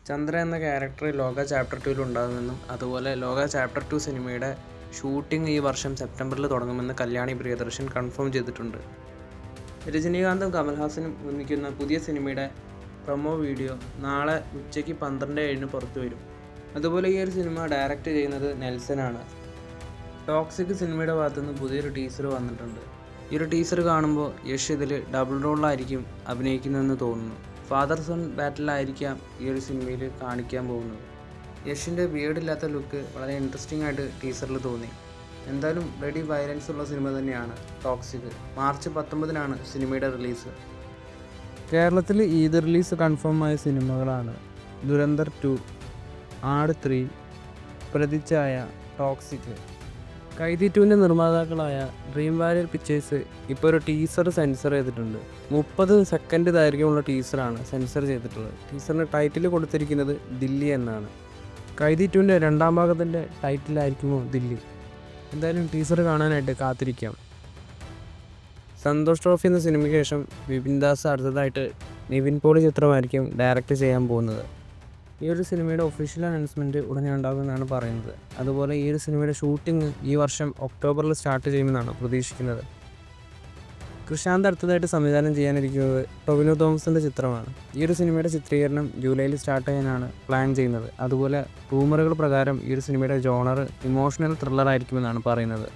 ചന്ദ്ര എന്ന ക്യാരക്ടർ ലോക ചാപ്റ്റർ 2 ഉണ്ടാകുമെന്നും അതുപോലെ ലോക ചാപ്റ്റർ 2 സിനിമയുടെ ഷൂട്ടിംഗ് ഈ വർഷം സെപ്റ്റംബറിൽ തുടങ്ങുമെന്ന് കല്യാണി പ്രിയദർശൻ കൺഫേം ചെയ്തിട്ടുണ്ട്. രജനീകാന്തും കമൽഹാസനും ഒന്നിക്കുന്ന പുതിയ സിനിമയുടെ പ്രൊമോ വീഡിയോ നാളെ ഉച്ചയ്ക്ക് 12:07 പുറത്തു വരും. അതുപോലെ ഈ ഒരു സിനിമ ഡയറക്റ്റ് ചെയ്യുന്നത് നെൽസനാണ്. ടോക്സിക് സിനിമയുടെ ഭാഗത്തുനിന്ന് പുതിയൊരു ടീസർ വന്നിട്ടുണ്ട്. ഈ ഒരു ടീസർ കാണുമ്പോൾ യഷ് ഇതിൽ ഡബിൾ റോളിലായിരിക്കും അഭിനയിക്കുന്നതെന്ന് തോന്നുന്നു. ഫാദർ സൺ ബാറ്റിലായിരിക്കാം ഈ ഒരു സിനിമയിൽ കാണിക്കാൻ പോകുന്നത്. യഷിൻ്റെ ബിയേർഡില്ലാത്ത ലുക്ക് വളരെ ഇൻട്രസ്റ്റിംഗ് ആയിട്ട് ടീസറിൽ തോന്നി. എന്തായാലും ബ്ലഡി വയലൻസ് ഉള്ള സിനിമ തന്നെയാണ് ടോക്സിക്. മാർച്ച് 19-നാണ് സിനിമയുടെ റിലീസ്. കേരളത്തിൽ ഈദ് റിലീസ് കൺഫേം ആയ സിനിമകളാണ് ദുരന്തർ 2, ആട് 3, പ്രതിച്ഛായ, ടോക്സിക്. കൈതി 2ൻ്റെ നിർമ്മാതാക്കളായ ഡ്രീം വാരിയർ പിക്ചേഴ്സ് ഇപ്പോൾ ഒരു ടീസർ സെൻസർ ചെയ്തിട്ടുണ്ട്. 30 സെക്കൻഡ് ദൈർഘ്യമുള്ള ടീസറാണ് സെൻസർ ചെയ്തിട്ടുള്ളത്. ടീസറിന് ടൈറ്റിൽ കൊടുത്തിരിക്കുന്നത് ദില്ലി എന്നാണ്. കൈതി 2ൻ്റെ രണ്ടാം ഭാഗത്തിൻ്റെ ടൈറ്റിലായിരിക്കുമോ ദില്ലി? എന്തായാലും ടീസർ കാണാനായിട്ട് കാത്തിരിക്കാം. സന്തോഷ് ട്രോഫി എന്ന സിനിമയ്ക്ക് ശേഷം വിപിൻ ദാസ് അടുത്തതായിട്ട് നിവിൻ പോളി ചിത്രമായിരിക്കും ഡയറക്റ്റ് ചെയ്യാൻ പോകുന്നത്. ഈ ഒരു സിനിമയുടെ ഒഫീഷ്യൽ അനൗൺസ്മെൻറ്റ് ഉടനെ ഉണ്ടാകുമെന്നാണ് പറയുന്നത്. അതുപോലെ ഈ ഒരു സിനിമയുടെ ഷൂട്ടിംഗ് ഈ വർഷം ഒക്ടോബറിൽ സ്റ്റാർട്ട് ചെയ്യുമെന്നാണ് പ്രതീക്ഷിക്കുന്നത്. കൃഷാന്ത് അടുത്തതായിട്ട് സംവിധാനം ചെയ്യാനിരിക്കുന്നത് ടൊവിനോ തോമസിൻ്റെ ചിത്രമാണ്. ഈ ഒരു സിനിമയുടെ ചിത്രീകരണം ജൂലൈയിൽ സ്റ്റാർട്ട് ചെയ്യാനാണ് പ്ലാൻ ചെയ്യുന്നത്. അതുപോലെ റൂമറുകൾ പ്രകാരം ഈ ഒരു സിനിമയുടെ ജോണർ ഇമോഷണൽ ത്രില്ലർ ആയിരിക്കുമെന്നാണ് പറയുന്നത്.